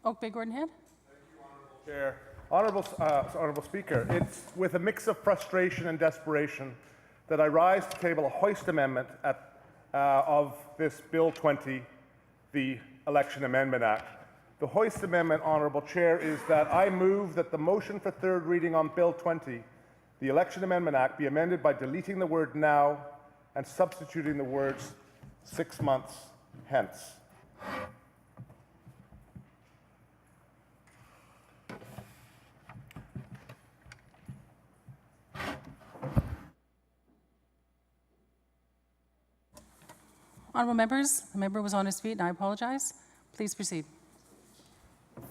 Oak Bay Gordon Head. Chair. Honourable Speaker, it's with a mix of frustration and desperation that I rise to table a Hoist amendment of this Bill 20, the Election Amendment Act. The Hoist amendment, Honourable Chair, is that I move that the motion for third reading on Bill 20, the Election Amendment Act, be amended by deleting the word now and substituting the words 6 months hence. Honourable members, the member was on his feet and I apologize. Please proceed.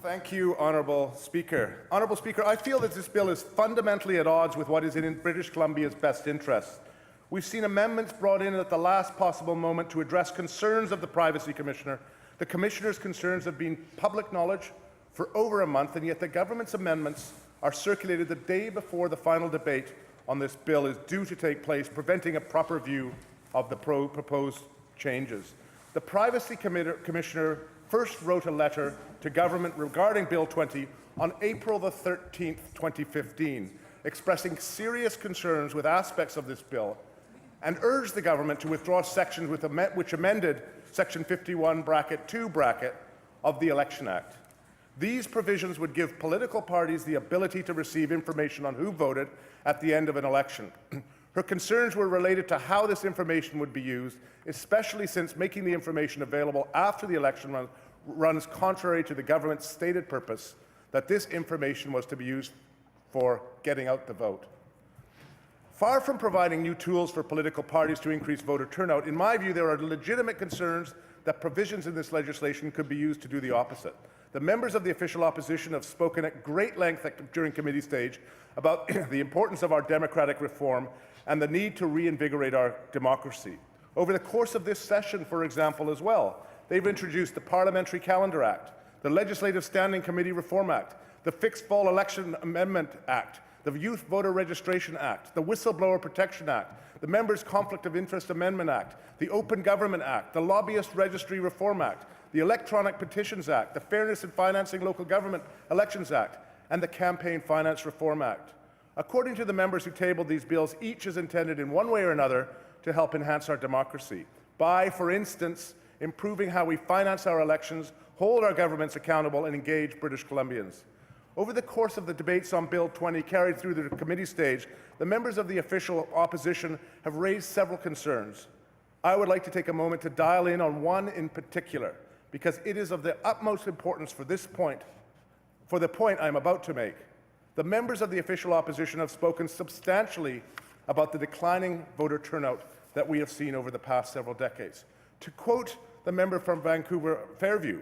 Thank you, Honourable Speaker. Honourable Speaker, I feel that this bill is fundamentally at odds with what is in British Columbia's best interests. We've seen amendments brought in at the last possible moment to address concerns of the Privacy Commissioner. The Commissioner's concerns have been public knowledge for over a month, and yet the government's amendments are circulated the day before the final debate on this bill is due to take place, preventing a proper view of the proposed changes. The Privacy Commissioner first wrote a letter to government regarding Bill 20 on April the 13th, 2015, expressing serious concerns with aspects of this bill and urged the government to withdraw sections which amended Section 51(2) of the Election Act. These provisions would give political parties the ability to receive information on who voted at the end of an election. Her concerns were related to how this information would be used, especially since making the information available after the election runs contrary to the government's stated purpose that this information was to be used for getting out the vote. Far from providing new tools for political parties to increase voter turnout, in my view, there are legitimate concerns that provisions in this legislation could be used to do the opposite. The members of the official opposition have spoken at great length during committee stage about the importance of our democratic reform and the need to reinvigorate our democracy. Over the course of this session, for example, as well, they've introduced the Parliamentary Calendar Act, the Legislative Standing Committee Reform Act, the Fixed Fall Election Amendment Act, the Youth Voter Registration Act, the Whistleblower Protection Act, the Members' Conflict of Interest Amendment Act, the Open Government Act, the Lobbyist Registry Reform Act, the Electronic Petitions Act, the Fairness in Financing Local Government Elections Act, and the Campaign Finance Reform Act. According to the members who tabled these bills, each is intended in one way or another to help enhance our democracy by, for instance, improving how we finance our elections, hold our governments accountable, and engage British Columbians. Over the course of the debates on Bill 20 carried through the committee stage, the members of the official opposition have raised several concerns. I would like to take a moment to dial in on one in particular, because it is of the utmost importance for the point I'm about to make. The members of the official opposition have spoken substantially about the declining voter turnout that we have seen over the past several decades. To quote the member from Vancouver Fairview,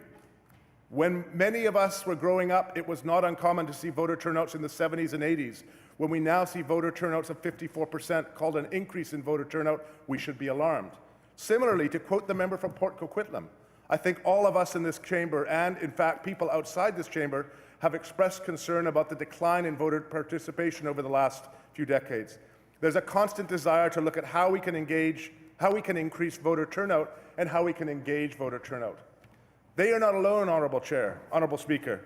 "When many of us were growing up, it was not uncommon to see voter turnouts in the 70s and 80s. When we now see voter turnouts of 54%, called an increase in voter turnout, we should be alarmed." Similarly, to quote the member from Port Coquitlam, "I think all of us in this chamber, and in fact people outside this chamber, have expressed concern about the decline in voter participation over the last few decades. There's a constant desire to look at how we can increase voter turnout and how we can engage voter turnout." They are not alone, Honourable Speaker.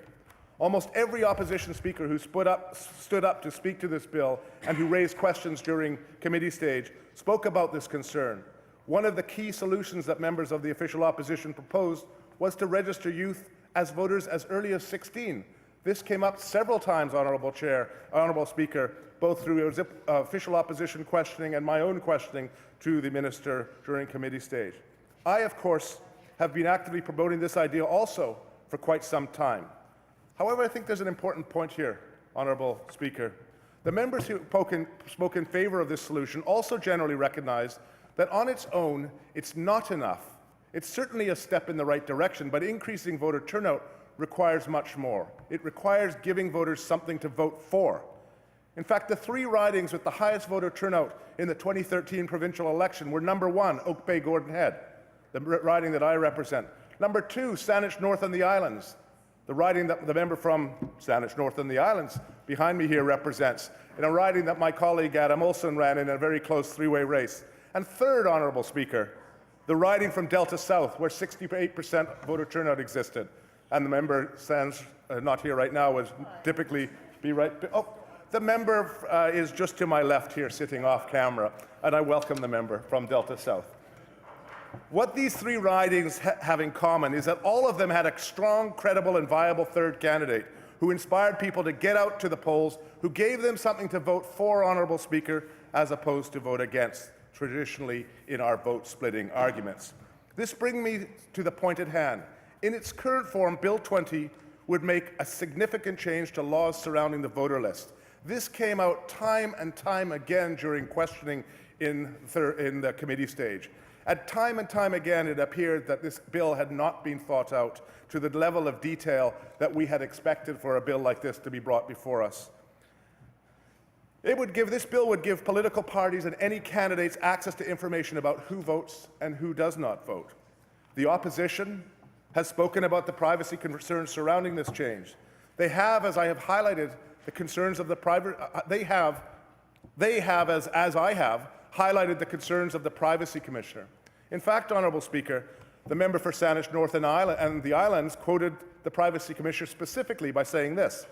Almost every opposition speaker who stood up to speak to this bill and who raised questions during committee stage spoke about this concern. One of the key solutions that members of the official opposition proposed was to register youth as voters as early as 16. This came up several times, Honourable Speaker, both through official opposition questioning and my own questioning to the Minister during committee stage. I, of course, have been actively promoting this idea also for quite some time. However, I think there's an important point here, Honourable Speaker. The members who spoke in favour of this solution also generally recognise that on its own, it's not enough. It's certainly a step in the right direction, but increasing voter turnout requires much more. It requires giving voters something to vote for. In fact, the three ridings with the highest voter turnout in the 2013 provincial election were number 1, Oak Bay Gordon Head, the riding that I represent. Number 2, Saanich North and the Islands, the riding that the member from Saanich North and the Islands behind me here represents, in a riding that my colleague Adam Olson ran in a very close three-way race. And third, Honourable Speaker, the riding from Delta South, where 68% voter turnout existed. and the member stands not here right now, would typically be right. Oh, the member is just to my left here, sitting off camera, and I welcome the member from Delta South. What these three ridings have in common is that all of them had a strong, credible, and viable third candidate who inspired people to get out to the polls, who gave them something to vote for, Honourable Speaker, as opposed to vote against, traditionally in our vote-splitting arguments. This brings me to the point at hand. In its current form, Bill 20 would make a significant change to laws surrounding the voter list. This came out time and time again during questioning in the committee stage. At time and time again, it appeared that this bill had not been thought out to the level of detail that we had expected for a bill like this to be brought before us. This bill would give political parties and any candidates access to information about who votes and who does not vote. The opposition has spoken about the privacy concerns surrounding this change. They have, as I have highlighted, the concerns of the private. They have, as I have, highlighted the concerns of the Privacy Commissioner. In fact, Honourable Speaker, the member for Saanich North and the Islands quoted the Privacy Commissioner specifically by saying this: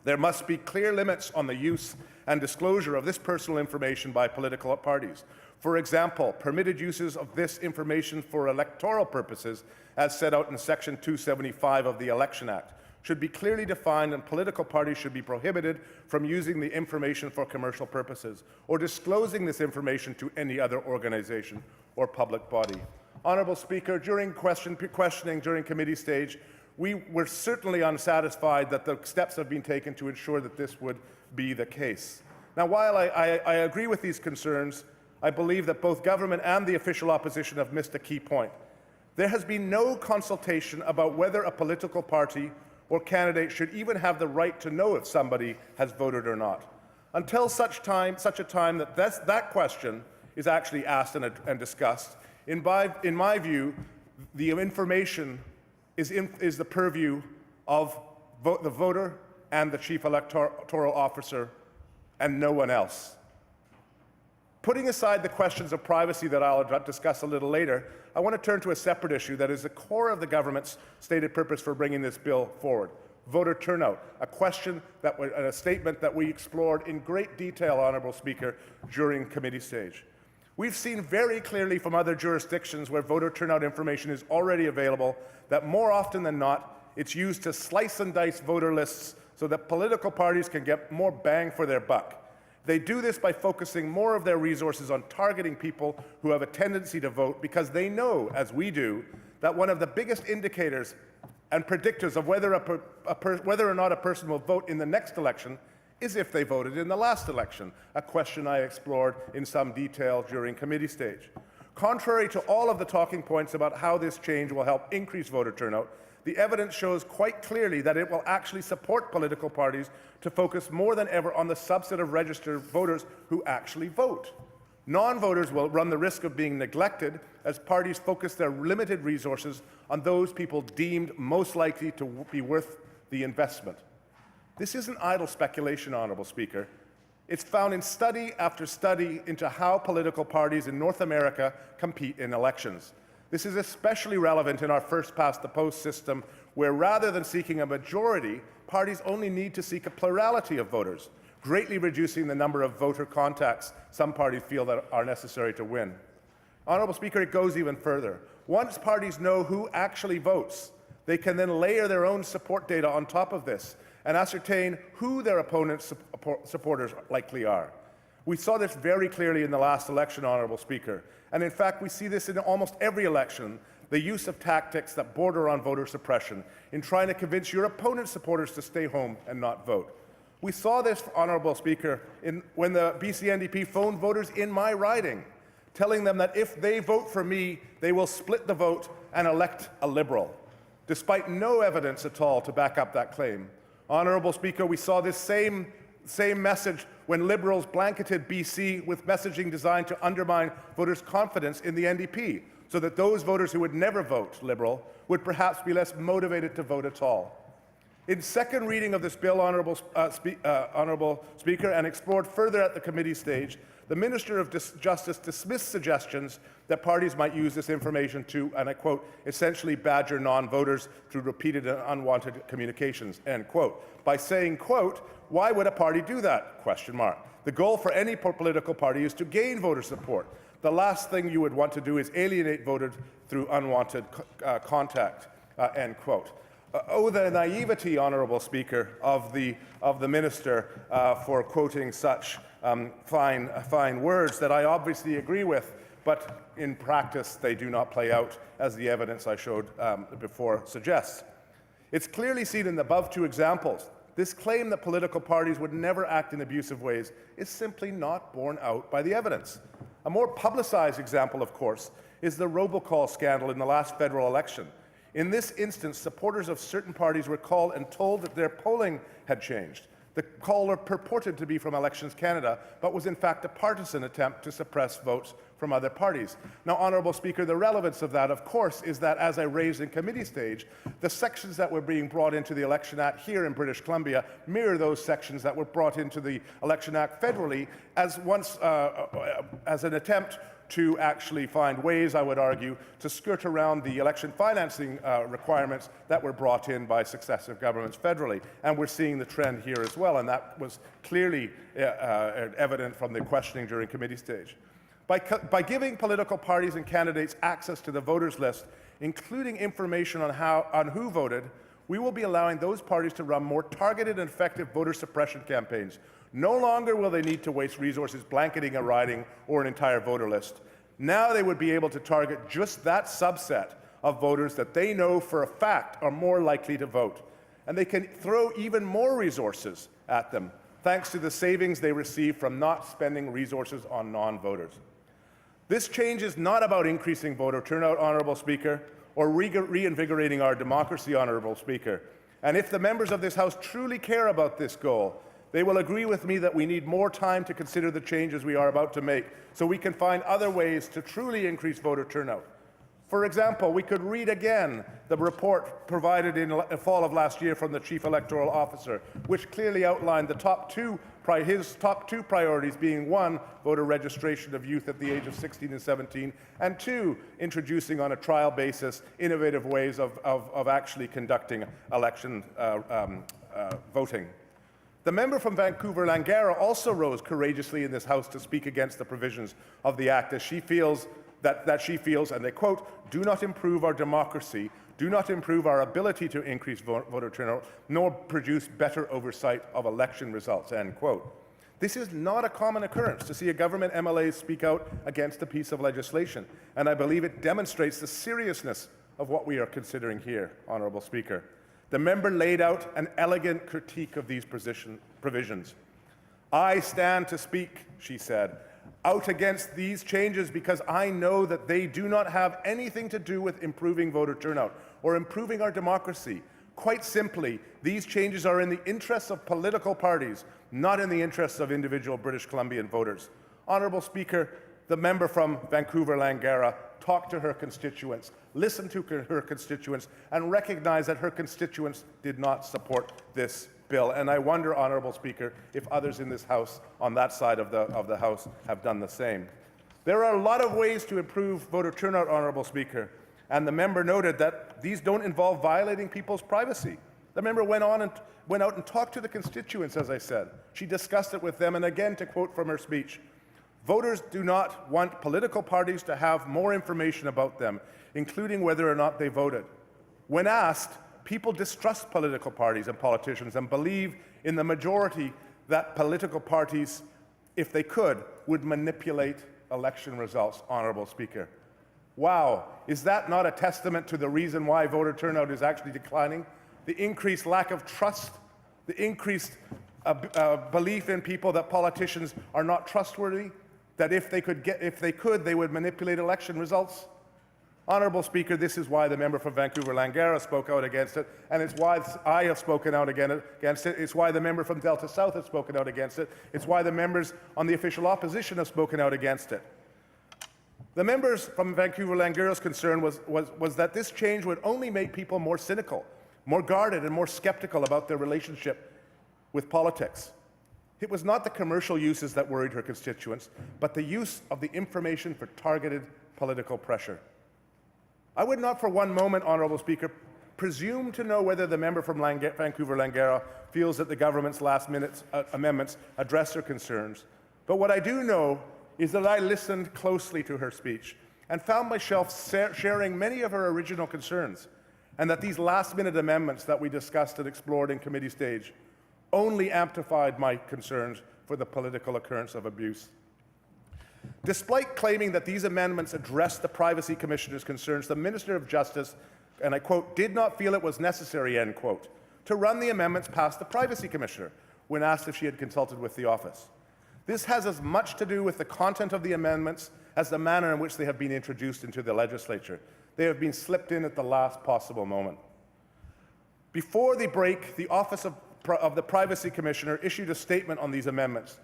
"There must be clear limits on the use and disclosure of this personal information by political parties. For example, permitted uses of this information for electoral purposes, as set out in Section 275 of the Election Act, should be clearly defined, and political parties should be prohibited from using the information for commercial purposes or disclosing this information to any other organization or public body." Honourable Speaker, during questioning during committee stage, we were certainly unsatisfied that the steps have been taken to ensure that this would be the case. Now, while I agree with these concerns, I believe that both government and the official opposition have missed a key point. There has been no consultation about whether a political party or candidate should even have the right to know if somebody has voted or not. Until such a time that that question is actually asked and discussed, in my view, the information is the purview of the voter and the chief electoral officer and no one else. Putting aside the questions of privacy that I'll discuss a little later, I want to turn to a separate issue that is the core of the government's stated purpose for bringing this bill forward: voter turnout, a statement that we explored in great detail, Honourable Speaker, during committee stage. We've seen very clearly from other jurisdictions where voter turnout information is already available that more often than not, it's used to slice and dice voter lists so that political parties can get more bang for their buck. They do this by focusing more of their resources on targeting people who have a tendency to vote, because they know, as we do, that one of the biggest indicators and predictors of whether or not a person will vote in the next election is if they voted in the last election, a question I explored in some detail during committee stage. Contrary to all of the talking points about how this change will help increase voter turnout, the evidence shows quite clearly that it will actually support political parties to focus more than ever on the subset of registered voters who actually vote. Non-voters will run the risk of being neglected as parties focus their limited resources on those people deemed most likely to be worth the investment. This isn't idle speculation, Honourable Speaker. It's found in study after study into how political parties in North America compete in elections. This is especially relevant in our first-past-the-post system, where rather than seeking a majority, parties only need to seek a plurality of voters, greatly reducing the number of voter contacts some parties feel that are necessary to win. Honourable Speaker, it goes even further. Once parties know who actually votes, they can then layer their own support data on top of this and ascertain who their opponents' supporters likely are. We saw this very clearly in the last election, Honourable Speaker, and in fact we see this in almost every election, the use of tactics that border on voter suppression in trying to convince your opponent's supporters to stay home and not vote. We saw this, Honourable Speaker, when the BC NDP phoned voters in my riding, telling them that if they vote for me, they will split the vote and elect a Liberal, despite no evidence at all to back up that claim. Honourable Speaker, we saw this same message when Liberals blanketed BC with messaging designed to undermine voters' confidence in the NDP, so that those voters who would never vote Liberal would perhaps be less motivated to vote at all. In second reading of this bill, Honourable Speaker, and explored further at the committee stage, the Minister of Justice dismissed suggestions that parties might use this information to, and I quote, essentially badger non-voters through repeated and unwanted communications, end quote, by saying, quote, why would a party do that, question mark. The goal for any political party is to gain voter support. The last thing you would want to do is alienate voters through unwanted contact, end quote. Oh, the naivety, Honourable Speaker, of the Minister for quoting such fine words that I obviously agree with, but in practice they do not play out as the evidence I showed before suggests. It's clearly seen in the above two examples. This claim that political parties would never act in abusive ways is simply not borne out by the evidence. A more publicized example, of course, is the robocall scandal in the last federal election. In this instance, supporters of certain parties were called and told that their polling had changed. The caller purported to be from Elections Canada, but was in fact a partisan attempt to suppress votes from other parties. Now, Honourable Speaker, the relevance of that, of course, is that, as I raised in committee stage, the sections that were being brought into the Election Act here in British Columbia mirror those sections that were brought into the Election Act federally as an attempt to actually find ways, I would argue, to skirt around the election financing requirements that were brought in by successive governments federally. And we're seeing the trend here as well, and that was clearly evident from the questioning during committee stage. By giving political parties and candidates access to the voters list, including information on who voted, we will be allowing those parties to run more targeted and effective voter suppression campaigns. No longer will they need to waste resources blanketing a riding or an entire voter list. Now they would be able to target just that subset of voters that they know for a fact are more likely to vote. And they can throw even more resources at them, thanks to the savings they receive from not spending resources on non-voters. This change is not about increasing voter turnout, Honourable Speaker, or reinvigorating our democracy, Honourable Speaker. And if the members of this House truly care about this goal, they will agree with me that we need more time to consider the changes we are about to make so we can find other ways to truly increase voter turnout. For example, we could read again the report provided in the fall of last year from the Chief Electoral Officer, which clearly outlined the his top two priorities being, one, voter registration of youth at the age of 16 and 17, and two, introducing on a trial basis innovative ways of actually conducting election voting. The member from Vancouver-Langara also rose courageously in this House to speak against the provisions of the Act as she feels, and they quote, do not improve our democracy, do not improve our ability to increase voter turnout, nor produce better oversight of election results, end quote. This is not a common occurrence to see a government MLA speak out against a piece of legislation, and I believe it demonstrates the seriousness of what we are considering here, Honourable Speaker. The member laid out an elegant critique of these provisions. I stand to speak, she said, out against these changes because I know that they do not have anything to do with improving voter turnout or improving our democracy. Quite simply, these changes are in the interests of political parties, not in the interests of individual British Columbian voters. Honourable Speaker, the member from Vancouver-Langara talked to her constituents, listened to her constituents, and recognized that her constituents did not support this bill. And I wonder, Honourable Speaker, if others in this House, on that side of the House, have done the same. There are a lot of ways to improve voter turnout, Honourable Speaker, and the member noted that these don't involve violating people's privacy. The member went out and talked to the constituents, as I said. She discussed it with them, and again, to quote from her speech, voters do not want political parties to have more information about them, including whether or not they voted. When asked, people distrust political parties and politicians and believe in the majority that political parties, if they could, would manipulate election results, Honourable Speaker. Wow, is that not a testament to the reason why voter turnout is actually declining? The increased lack of trust, the increased belief in people that politicians are not trustworthy, that if they could, they would manipulate election results? Honourable Speaker, this is why the member from Vancouver-Langara spoke out against it, and it's why I have spoken out against it. It's why the member from Delta South has spoken out against it. It's why the members on the official opposition have spoken out against it. The members from Vancouver-Langara's concern was that this change would only make people more cynical, more guarded and more skeptical about their relationship with politics. It was not the commercial uses that worried her constituents, but the use of the information for targeted political pressure. I would not for one moment, Honourable Speaker, presume to know whether the member from Vancouver-Langara feels that the government's last-minute amendments address her concerns. But what I do know is that I listened closely to her speech and found myself sharing many of her original concerns, and that these last-minute amendments that we discussed and explored in committee stage only amplified my concerns for the political occurrence of abuse. Despite claiming that these amendments addressed the Privacy Commissioner's concerns, the Minister of Justice, and I quote, did not feel it was necessary, end quote, to run the amendments past the Privacy Commissioner when asked if she had consulted with the office. This has as much to do with the content of the amendments as the manner in which they have been introduced into the Legislature. They have been slipped in at the last possible moment. Before the break, the Office of the Privacy Commissioner issued a statement on these amendments.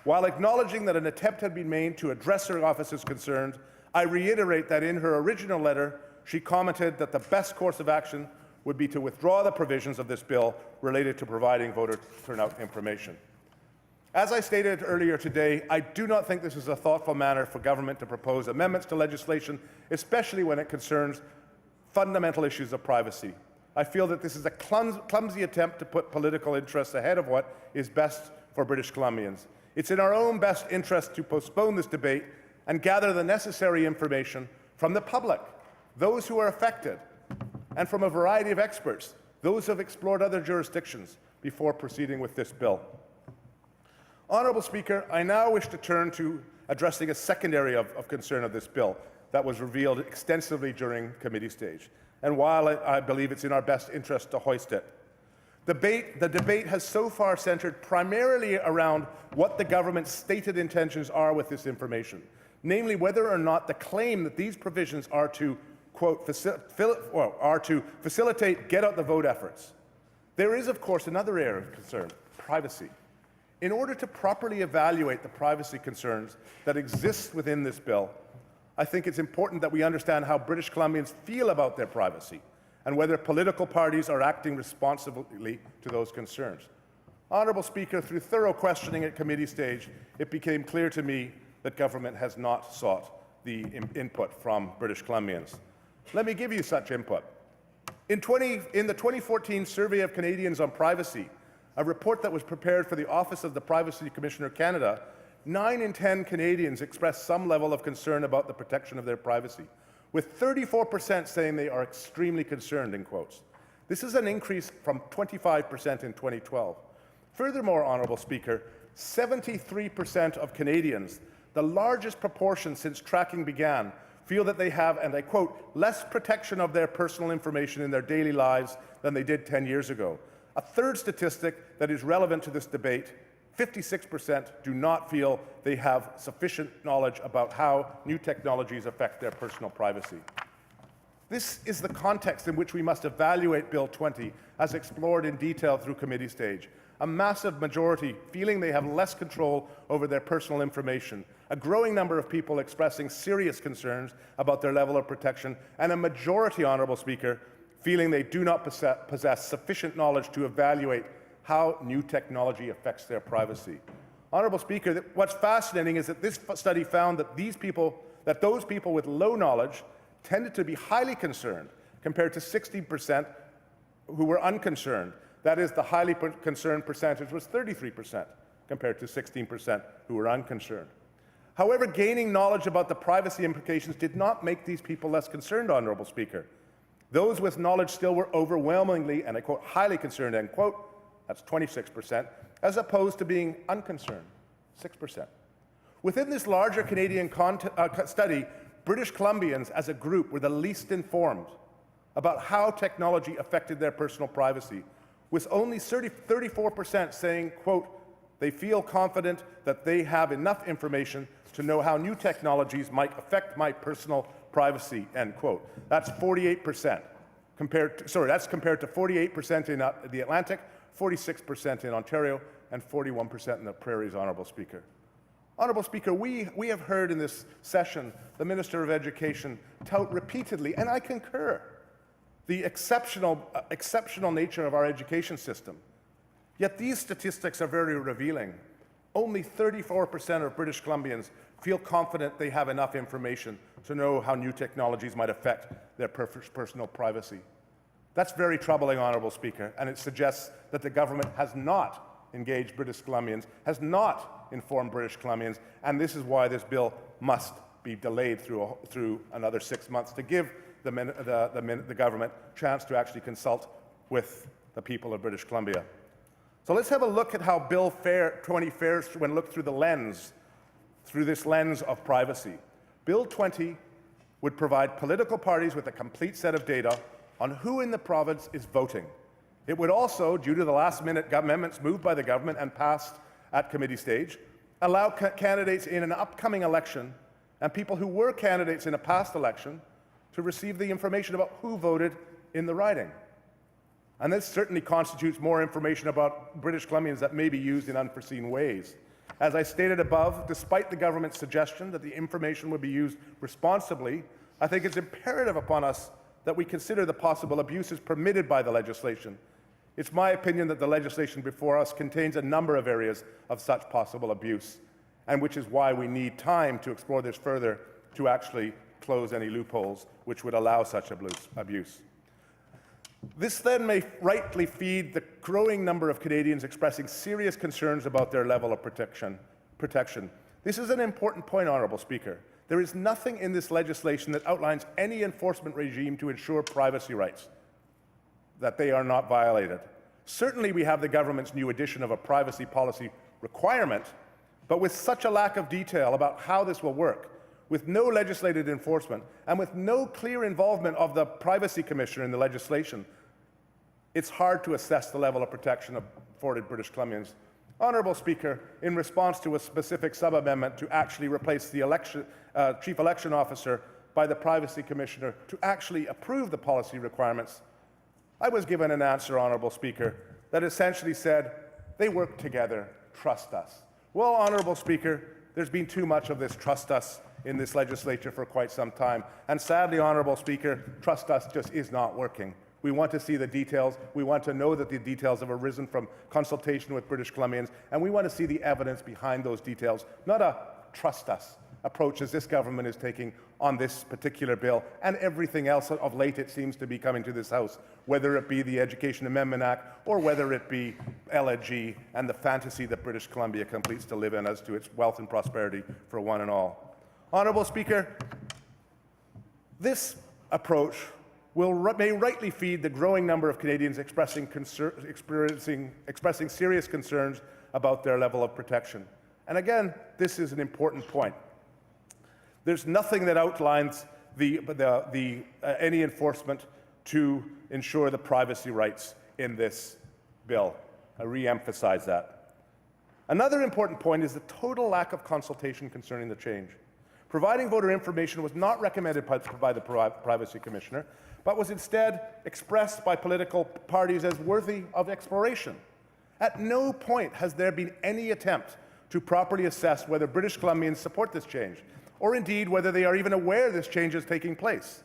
While acknowledging that an attempt had been made to address her office's concerns, I reiterate that in her original letter, she commented that the best course of action would be to withdraw the provisions of this bill related to providing voter turnout information. As I stated earlier today, I do not think this is a thoughtful manner for government to propose amendments to legislation, especially when it concerns fundamental issues of privacy. I feel that this is a clumsy attempt to put political interests ahead of what is best for British Columbians. It's in our own best interest to postpone this debate and gather the necessary information from the public, those who are affected, and from a variety of experts, those who have explored other jurisdictions, before proceeding with this bill. Honourable Speaker, I now wish to turn to addressing a second area of concern of this bill that was revealed extensively during committee stage, and while I believe it's in our best interest to hoist it. The debate has so far centred primarily around what the government's stated intentions are with this information, namely whether or not the claim that these provisions are to, quote, facilitate get-out-the-vote efforts. There is, of course, another area of concern, privacy. In order to properly evaluate the privacy concerns that exist within this bill, I think it's important that we understand how British Columbians feel about their privacy and whether political parties are acting responsibly to those concerns. Honourable Speaker, through thorough questioning at committee stage, it became clear to me that government has not sought the input from British Columbians. Let me give you such input. In the 2014 Survey of Canadians on Privacy, a report that was prepared for the Office of the Privacy Commissioner Canada, 9 in 10 Canadians expressed some level of concern about the protection of their privacy, with 34% saying they are extremely concerned, in quotes. This is an increase from 25% in 2012. Furthermore, Honourable Speaker, 73% of Canadians, the largest proportion since tracking began, feel that they have, and I quote, less protection of their personal information in their daily lives than they did 10 years ago. A third statistic that is relevant to this debate, 56% do not feel they have sufficient knowledge about how new technologies affect their personal privacy. This is the context in which we must evaluate Bill 20, as explored in detail through committee stage. A massive majority feeling they have less control over their personal information, a growing number of people expressing serious concerns about their level of protection, and a majority, Honourable Speaker, feeling they do not possess sufficient knowledge to evaluate how new technology affects their privacy. Honourable Speaker, what's fascinating is that this study found that those people with low knowledge tended to be highly concerned, compared to 16% who were unconcerned. That is, the highly concerned percentage was 33%, compared to 16% who were unconcerned. However, gaining knowledge about the privacy implications did not make these people less concerned, Honourable Speaker. Those with knowledge still were overwhelmingly, and I quote, highly concerned, end quote, that's 26%, as opposed to being unconcerned, 6%. Within this larger Canadian study, British Columbians as a group were the least informed about how technology affected their personal privacy, with only 34% saying, quote, they feel confident that they have enough information to know how new technologies might affect my personal privacy, end quote. That's 48%. That's compared to 48% in the Atlantic, 46% in Ontario, and 41% in the Prairies, Honourable Speaker. Honourable Speaker, we have heard in this session the Minister of Education tout repeatedly, and I concur, the exceptional nature of our education system. Yet these statistics are very revealing. Only 34% of British Columbians feel confident they have enough information to know how new technologies might affect their personal privacy. That's very troubling, Honourable Speaker, and it suggests that the government has not engaged British Columbians, has not informed British Columbians, and this is why this bill must be delayed through another 6 months to give the government a chance to actually consult with the people of British Columbia. So let's have a look at how Bill 20 fares when looked through this lens of privacy. Bill 20 would provide political parties with a complete set of data on who in the province is voting. It would also, due to the last-minute amendments moved by the government and passed at committee stage, allow candidates in an upcoming election and people who were candidates in a past election to receive the information about who voted in the riding. And this certainly constitutes more information about British Columbians that may be used in unforeseen ways. As I stated above, despite the government's suggestion that the information would be used responsibly, I think it's imperative upon us that we consider the possible abuses permitted by the legislation. It's my opinion that the legislation before us contains a number of areas of such possible abuse, and which is why we need time to explore this further to actually close any loopholes which would allow such abuse. This then may rightly feed the growing number of Canadians expressing serious concerns about their level of protection. This is an important point, Honourable Speaker. There is nothing in this legislation that outlines any enforcement regime to ensure privacy rights, that they are not violated. Certainly we have the government's new addition of a privacy policy requirement, but with such a lack of detail about how this will work, with no legislated enforcement, and with no clear involvement of the Privacy Commissioner in the legislation, it's hard to assess the level of protection afforded British Columbians. Honourable Speaker, in response to a specific sub-amendment to actually replace the Chief Election Officer by the Privacy Commissioner to actually approve the policy requirements, I was given an answer, Honourable Speaker, that essentially said, they work together, trust us. Well, Honourable Speaker, there's been too much of this trust us in this legislature for quite some time. And sadly, Honourable Speaker, trust us just is not working. We want to see the details. We want to know that the details have arisen from consultation with British Columbians, and we want to see the evidence behind those details, not a trust us approach as this government is taking on this particular bill and everything else of late it seems to be coming to this House, whether it be the Education Amendment Act or whether it be LNG and the fantasy that British Columbia completes to live in as to its wealth and prosperity for one and all. Honourable Speaker, this approach may rightly feed the growing number of Canadians expressing serious concerns about their level of protection. And again, this is an important point. There's nothing that outlines any enforcement to ensure the privacy rights in this bill. I re-emphasize that. Another important point is the total lack of consultation concerning the change. Providing voter information was not recommended by the Privacy Commissioner, but was instead expressed by political parties as worthy of exploration. At no point has there been any attempt to properly assess whether British Columbians support this change, or indeed whether they are even aware this change is taking place.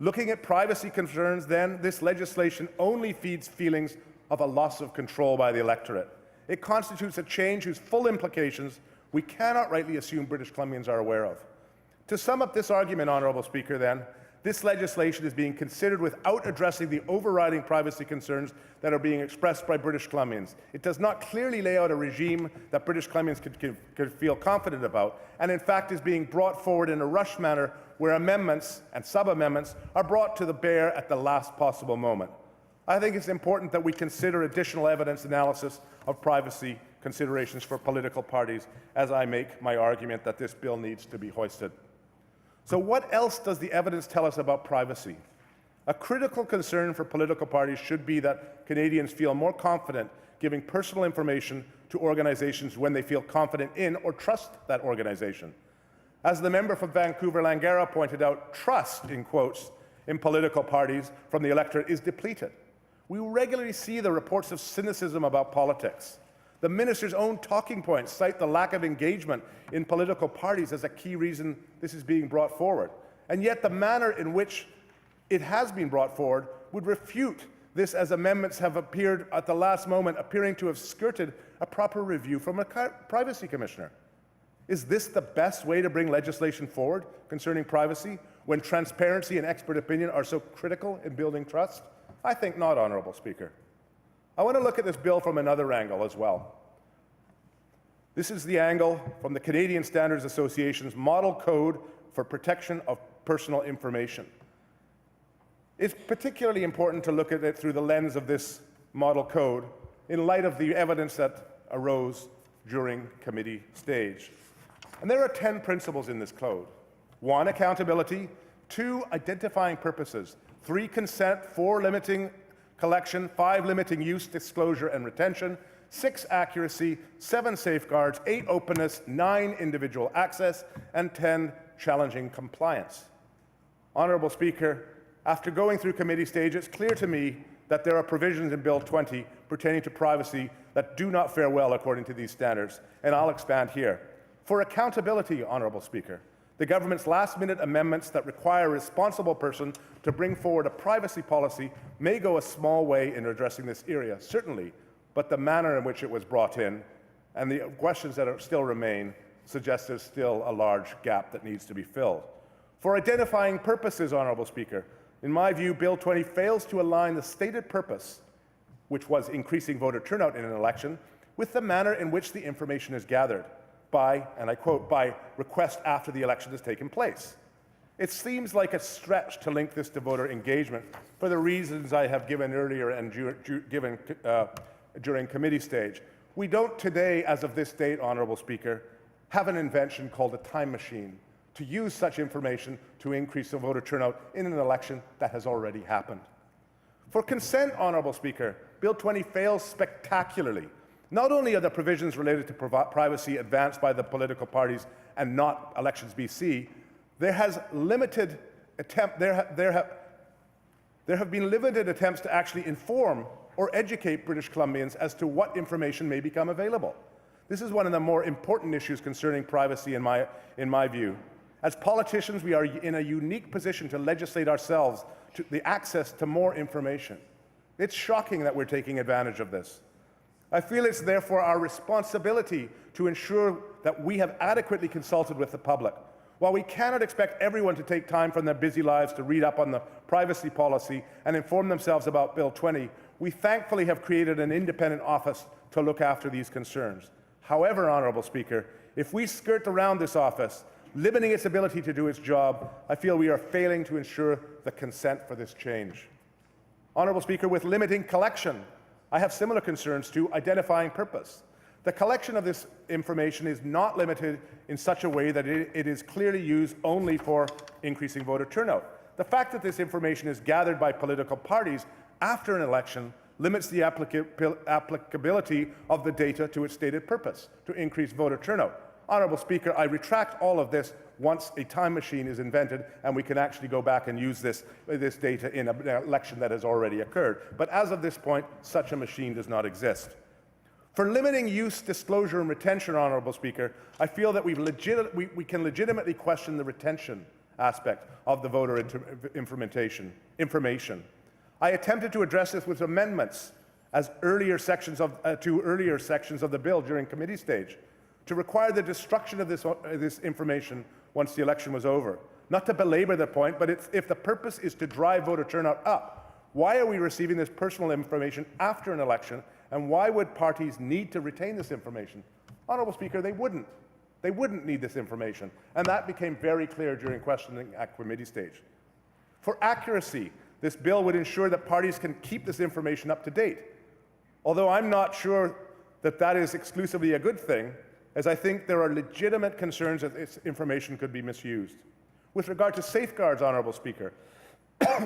Looking at privacy concerns, then, this legislation only feeds feelings of a loss of control by the electorate. It constitutes a change whose full implications we cannot rightly assume British Columbians are aware of. To sum up this argument, Honourable Speaker, then, this legislation is being considered without addressing the overriding privacy concerns that are being expressed by British Columbians. It does not clearly lay out a regime that British Columbians could feel confident about, and in fact is being brought forward in a rushed manner where amendments and sub-amendments are brought to the bear at the last possible moment. I think it's important that we consider additional evidence analysis of privacy considerations for political parties as I make my argument that this bill needs to be hoisted. So what else does the evidence tell us about privacy? A critical concern for political parties should be that Canadians feel more confident giving personal information to organizations when they feel confident in or trust that organization. As the member from Vancouver-Langara pointed out, trust, in quotes, in political parties from the electorate is depleted. We regularly see the reports of cynicism about politics. The minister's own talking points cite the lack of engagement in political parties as a key reason this is being brought forward. And yet the manner in which it has been brought forward would refute this, as amendments have appeared at the last moment, appearing to have skirted a proper review from a privacy commissioner. Is this the best way to bring legislation forward concerning privacy when transparency and expert opinion are so critical in building trust? I think not, Honourable Speaker. I want to look at this bill from another angle as well. This is the angle from the Canadian Standards Association's Model Code for Protection of Personal Information. It's particularly important to look at it through the lens of this model code in light of the evidence that arose during committee stage. And there are 10 principles in this code. 1, accountability. 2, identifying purposes. 3, consent. 4, limiting collection. 5, limiting use, disclosure, and retention. 6, accuracy. 7, safeguards. 8, openness. 9, individual access. And 10, challenging compliance. Honourable Speaker, after going through committee stage, it's clear to me that there are provisions in Bill 20 pertaining to privacy that do not fare well according to these standards, and I'll expand here. For accountability, Honourable Speaker, the government's last-minute amendments that require a responsible person to bring forward a privacy policy may go a small way in addressing this area, certainly, but the manner in which it was brought in and the questions that still remain suggest there's still a large gap that needs to be filled. For identifying purposes, Honourable Speaker, in my view, Bill 20 fails to align the stated purpose, which was increasing voter turnout in an election, with the manner in which the information is gathered by, and I quote, by request after the election has taken place. It seems like a stretch to link this to voter engagement for the reasons I have given earlier and during committee stage. We don't today, as of this date, Honourable Speaker, have an invention called a time machine to use such information to increase the voter turnout in an election that has already happened. For consent, Honourable Speaker, Bill 20 fails spectacularly. Not only are the provisions related to privacy advanced by the political parties and not Elections BC, there have been limited attempts to actually inform or educate British Columbians as to what information may become available. This is one of the more important issues concerning privacy in my view. As politicians, we are in a unique position to legislate ourselves to the access to more information. It's shocking that we're taking advantage of this. I feel it's therefore our responsibility to ensure that we have adequately consulted with the public. While we cannot expect everyone to take time from their busy lives to read up on the privacy policy and inform themselves about Bill 20, we thankfully have created an independent office to look after these concerns. However, Honourable Speaker, if we skirt around this office, limiting its ability to do its job, I feel we are failing to ensure the consent for this change. Honourable Speaker, with limiting collection, I have similar concerns to identifying purpose. The collection of this information is not limited in such a way that it is clearly used only for increasing voter turnout. The fact that this information is gathered by political parties after an election limits the applicability of the data to its stated purpose, to increase voter turnout. Honourable Speaker, I retract all of this once a time machine is invented and we can actually go back and use this data in an election that has already occurred. But as of this point, such a machine does not exist. For limiting use, disclosure, and retention, Honourable Speaker, I feel that we can legitimately question the retention aspect of the voter information. I attempted to address this with amendments to earlier sections of the bill during committee stage, to require the destruction of this information once the election was over. Not to belabor the point, but if the purpose is to drive voter turnout up, why are we receiving this personal information after an election, and why would parties need to retain this information? Honourable Speaker, they wouldn't. They wouldn't need this information, and that became very clear during questioning at committee stage. For accuracy, this bill would ensure that parties can keep this information up to date. Although I'm not sure that that is exclusively a good thing, as I think there are legitimate concerns that this information could be misused. With regard to safeguards, Honourable Speaker,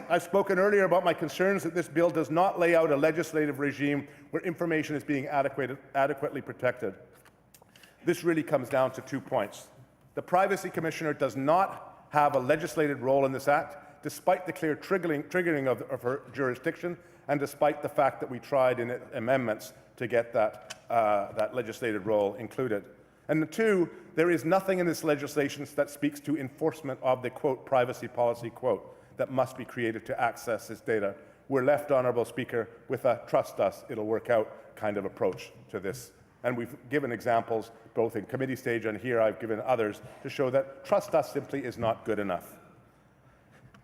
I've spoken earlier about my concerns that this bill does not lay out a legislative regime where information is being adequately protected. This really comes down to 2 points. The Privacy Commissioner does not have a legislative role in this Act, despite the clear triggering of her jurisdiction, and despite the fact that we tried in amendments to get that legislative role included. And 2, there is nothing in this legislation that speaks to enforcement of the, quote, privacy policy, quote, that must be created to access this data we're left, Honourable Speaker, with a trust us, it'll work out kind of approach to this. And we've given examples, both in committee stage and here I've given others, to show that trust us simply is not good enough.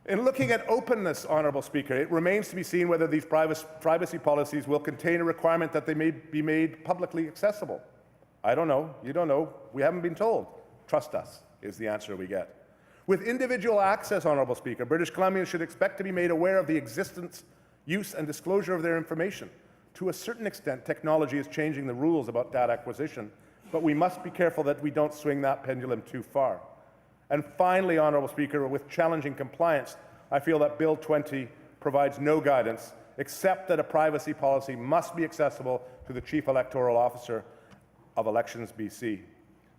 In looking at openness, Honourable Speaker, it remains to be seen whether these privacy policies will contain a requirement that they may be made publicly accessible. I don't know. You don't know. We haven't been told. Trust us is the answer we get. With individual access, Honourable Speaker, British Columbians should expect to be made aware of the existence, use and disclosure of their information. To a certain extent, technology is changing the rules about data acquisition, but we must be careful that we don't swing that pendulum too far. And finally, Honourable Speaker, with challenging compliance, I feel that Bill 20 provides no guidance except that a privacy policy must be accessible to the Chief Electoral Officer of Elections BC.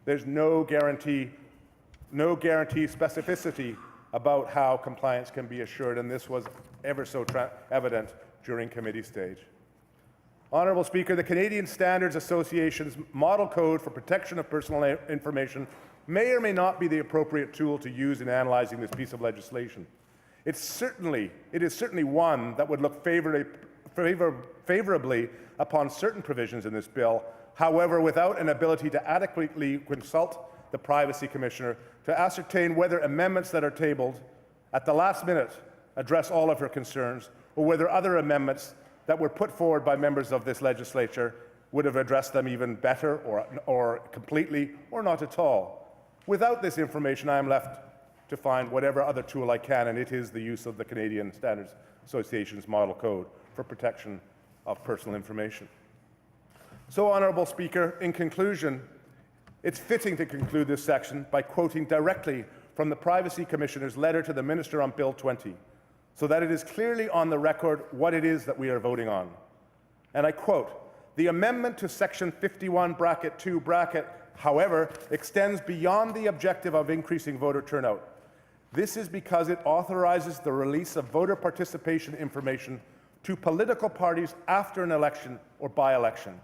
There's no guarantee specificity about how compliance can be assured, and this was ever so evident during committee stage. Honourable Speaker, the Canadian Standards Association's Model Code for Protection of Personal Information may or may not be the appropriate tool to use in analysing this piece of legislation. It is certainly one that would look favourably upon certain provisions in this bill, however, without an ability to adequately consult the Privacy Commissioner to ascertain whether amendments that are tabled at the last minute address all of her concerns, or whether other amendments that were put forward by members of this legislature would have addressed them even better or completely or not at all. Without this information, I am left to find whatever other tool I can, and it is the use of the Canadian Standards Association's Model Code for protection of personal information. So, Honourable Speaker, in conclusion, it's fitting to conclude this section by quoting directly from the Privacy Commissioner's letter to the Minister on Bill 20, so that it is clearly on the record what it is that we are voting on. And I quote, "The amendment to Section 51, bracket 2, bracket, however, extends beyond the objective of increasing voter turnout. This is because it authorizes the release of voter participation information to political parties after an election or by-election.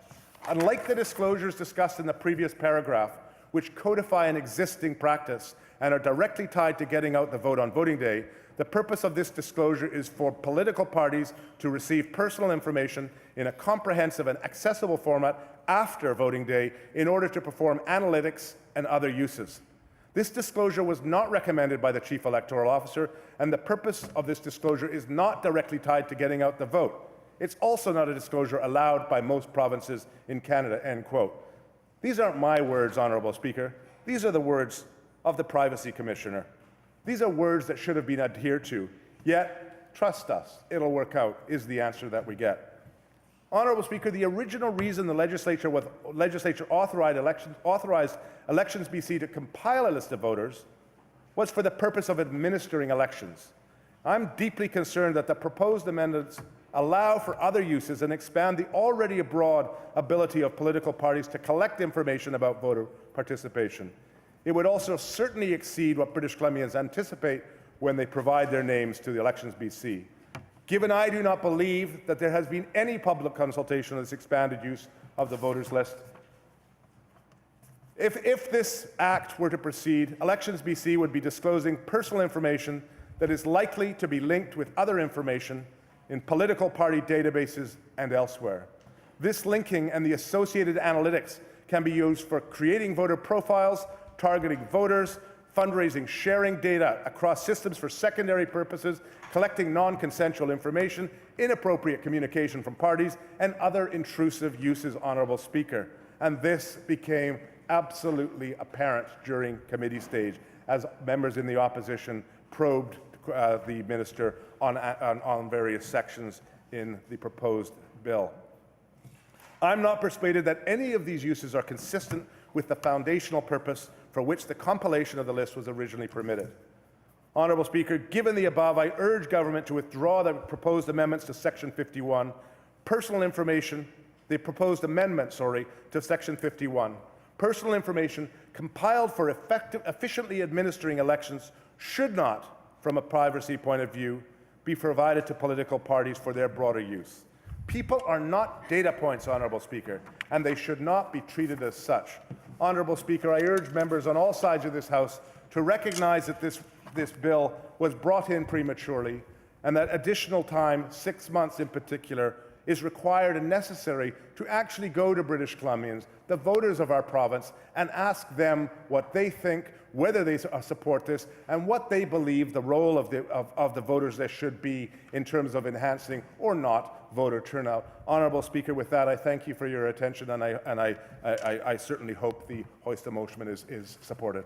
Unlike the disclosures discussed in the previous paragraph, which codify an existing practice and are directly tied to getting out the vote on voting day, the purpose of this disclosure is for political parties to receive personal information in a comprehensive and accessible format after voting day in order to perform analytics and other uses. This disclosure was not recommended by the Chief Electoral Officer, and the purpose of this disclosure is not directly tied to getting out the vote. It's also not a disclosure allowed by most provinces in Canada," end quote. These aren't my words, Honourable Speaker. These are the words of the Privacy Commissioner. These are words that should have been adhered to. Yet, trust us, it'll work out, is the answer that we get. Honourable Speaker, the original reason the Legislature authorized Elections BC to compile a list of voters was for the purpose of administering elections. I'm deeply concerned that the proposed amendments allow for other uses and expand the already broad ability of political parties to collect information about voter participation. It would also certainly exceed what British Columbians anticipate when they provide their names to the Elections BC. Given I do not believe that there has been any public consultation on this expanded use of the voters list, if this act were to proceed, Elections BC would be disclosing personal information that is likely to be linked with other information in political party databases and elsewhere. This linking and the associated analytics can be used for creating voter profiles, targeting voters, fundraising, sharing data across systems for secondary purposes, collecting non-consensual information, inappropriate communication from parties, and other intrusive uses, Honourable Speaker. And this became absolutely apparent during committee stage as members in the opposition probed the minister on various sections in the proposed bill. I'm not persuaded that any of these uses are consistent with the foundational purpose for which the compilation of the list was originally permitted. Honourable Speaker, given the above, I urge government to withdraw the proposed amendments to Section 51. Personal information, the proposed amendment, to Section 51. Personal information compiled for efficiently administering elections should not, from a privacy point of view, be provided to political parties for their broader use. People are not data points, Honourable Speaker, and they should not be treated as such. Honourable Speaker, I urge members on all sides of this House to recognise that this bill was brought in prematurely and that additional time, 6 months in particular, is required and necessary to actually go to British Columbians, the voters of our province, and ask them what they think, whether they support this, and what they believe the role of the voters there should be in terms of enhancing or not voter turnout. Honourable Speaker, with that, I thank you for your attention, and I certainly hope the Hoist motion is supported.